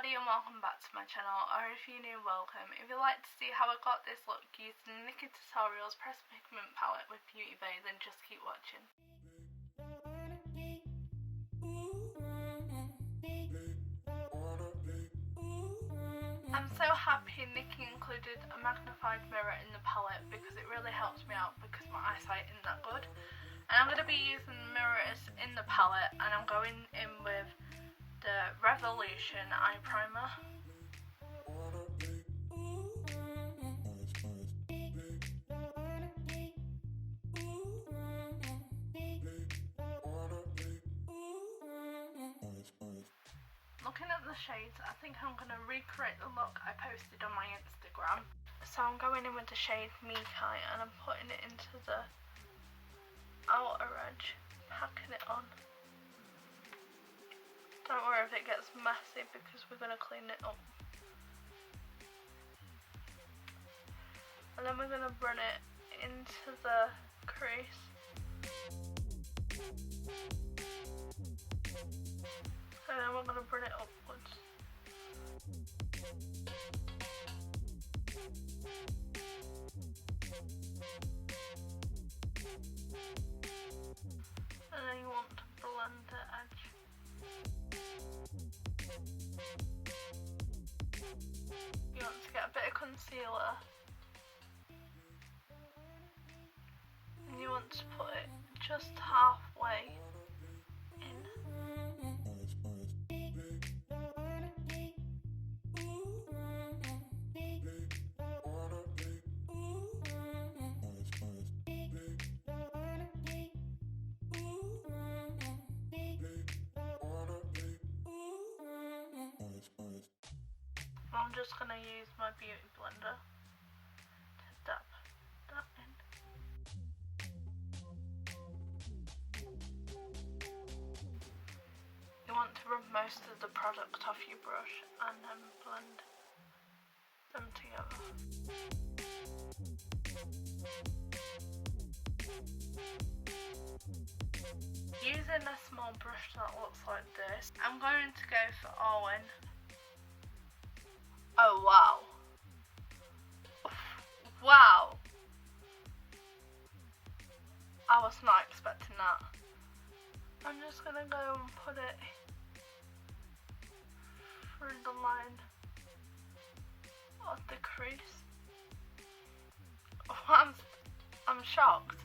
everybody and welcome back to my channel, or if you're new, welcome. If you'd like to see how I got this look using Nikkie Tutorials Pressed Pigment Palette with Beauty Bay, then just keep watching. I'm so happy Nikkie included a magnified mirror in the palette because it really helps me out because my eyesight isn't that good. And I'm going to be using mirrors in the palette, and I'm going in with the Revolution eye primer. Looking at the shades, I think I'm going to recreate the look I posted on my Instagram. So I'm going in with the shade Nikkie and I'm putting it into the outer edge, packing it on. Don't worry if it gets messy because we're going to clean it up. And then we're going to run it into the crease. And then we're going to run it upwards. And then you want to blend the edge. You want to get a bit of concealer, and you want to put it just halfway in. I'm just going to use my beauty blender to dab that in. You want to rub most of the product off your brush and then blend them together. Using a small brush that looks like this, I'm going to go for Owen. Oh wow. Wow. I was not expecting that. I'm just gonna go and put it through the line of the crease. Oh, I'm shocked.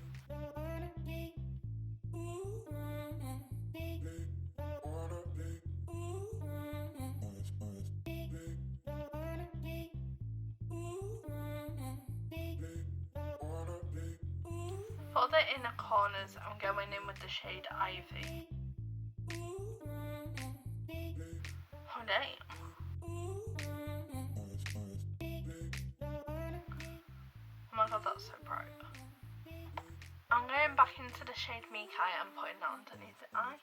For the inner corners, I'm going in with the shade Ivy. Oh damn. Oh my god, that's so bright. I'm going back into the shade Nikkie and putting that underneath the eye.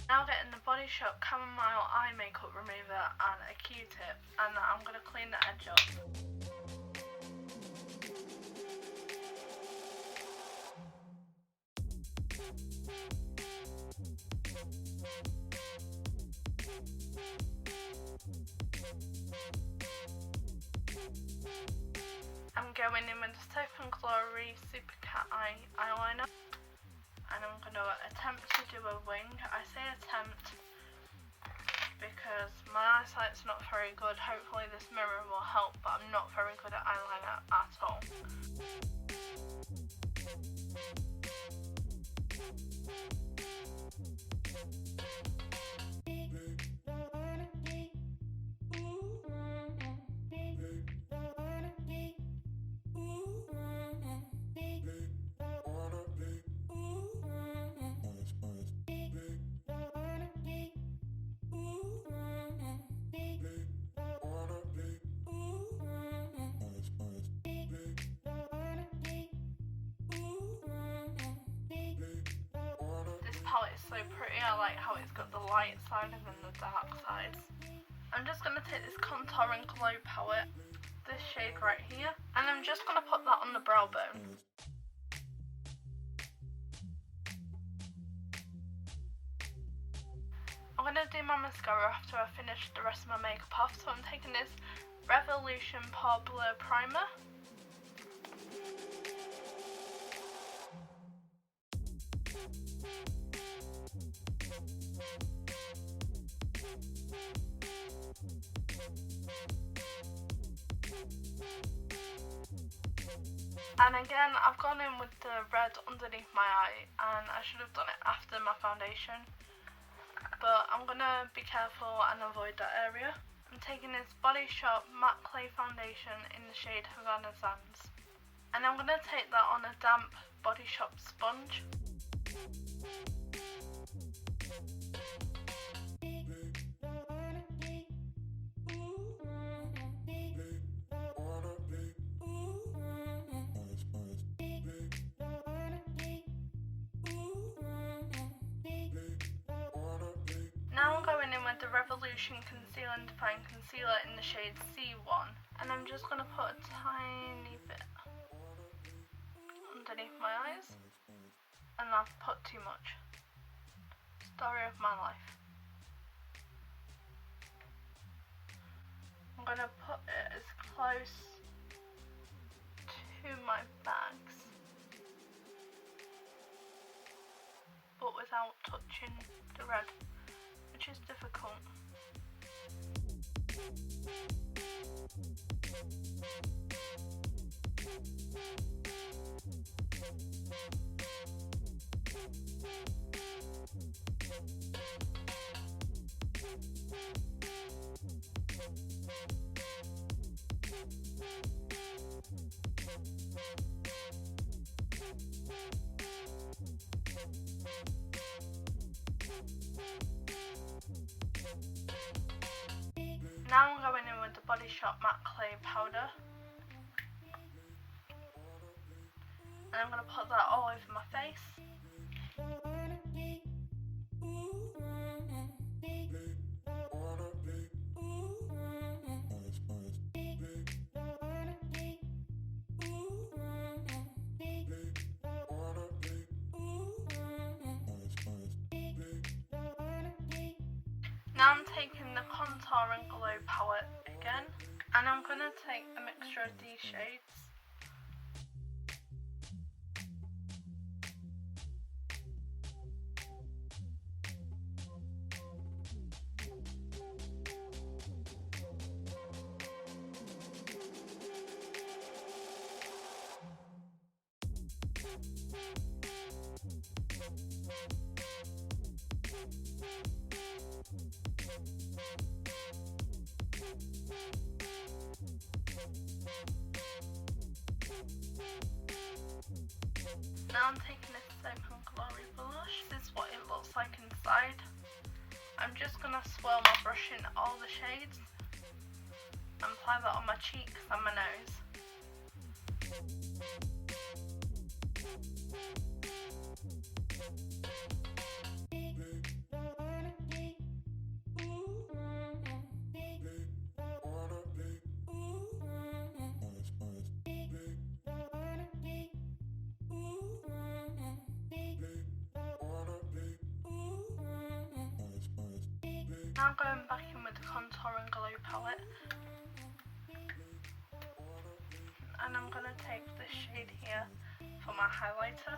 Now getting the Body Shop Chamomile Eye Makeup Remover and a Q-tip, and I'm going to clean the edge up. I'm going in with the Stephen Glory Super Cat Eye eyeliner. And I'm going to attempt to do a wing. I say attempt because my eyesight's not very good. Hopefully this mirror will help, but I'm not very good at eyeliner at all. Palette is so pretty. I like how it's got the light side and then the dark sides. I'm just going to take this Contour and Glow palette, this shade right here, and I'm just going to put that on the brow bone. going to do my mascara after I finish the rest of my makeup off, so I'm taking this Revolution Pore Blur Primer. And again, I've gone in with the red underneath my eye, and I should have done it after my foundation, but I'm going to be careful and avoid that area. I'm taking this Body Shop Matte Clay Foundation in the shade Havana Sands, and I'm going to take that on a damp Body Shop sponge. Now I'm going in with the Revolution Conceal and Define Concealer in the shade C1, and I'm just going to put a tiny bit underneath my eyes, and I've put too much. Story of my life. I'm going to put it as close to my bags, but without touching the red, which is difficult. Now I'm going in with the Body Shop Matte Clay Powder, and I'm going to put that all over my face. Now I'm taking the Contour and Glow palette again, and I'm going to take a mixture of these shades. Now I'm taking this Soap and Glory blush. This is what it looks like inside. I'm just going to swirl my brush in all the shades and apply that on my cheeks and my nose. Now I'm going back in with the Contour and Glow palette, and I'm going to take this shade here for my highlighter.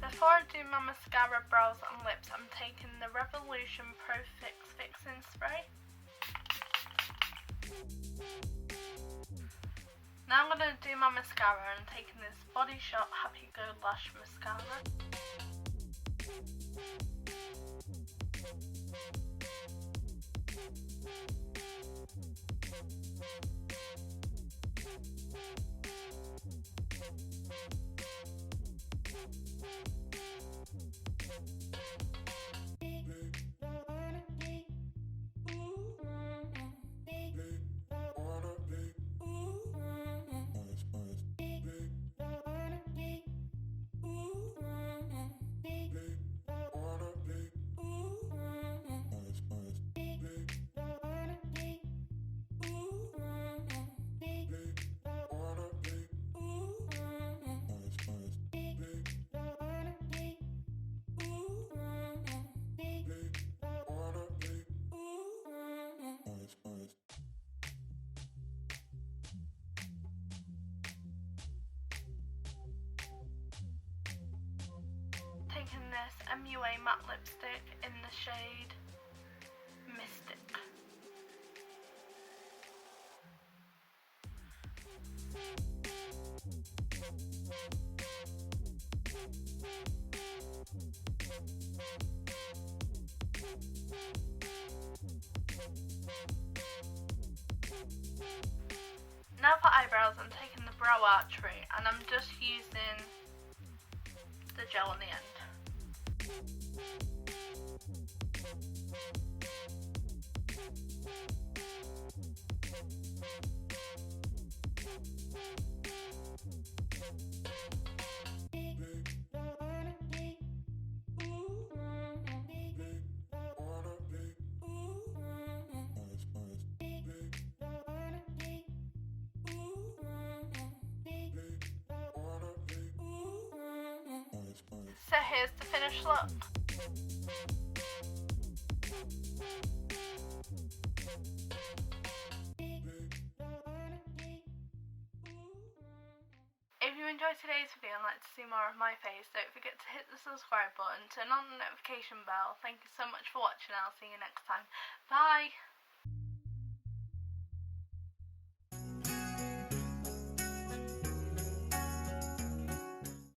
Before I do my mascara, brows and lips, I'm taking the Revolution Pro Fix Fixing Spray. Now I'm going to do my mascara, and taking this Body Shop Happy Go Lash Mascara. taking this MUA matte lipstick in the shade Mystic. Now for eyebrows, I'm taking the Brow Archery and I'm just using the gel on the end. So here's the finished look. If you enjoyed today's video and like to see more of my face, don't forget to hit the subscribe button, turn on the notification bell. Thank you so much for watching, I'll see you next time. Bye!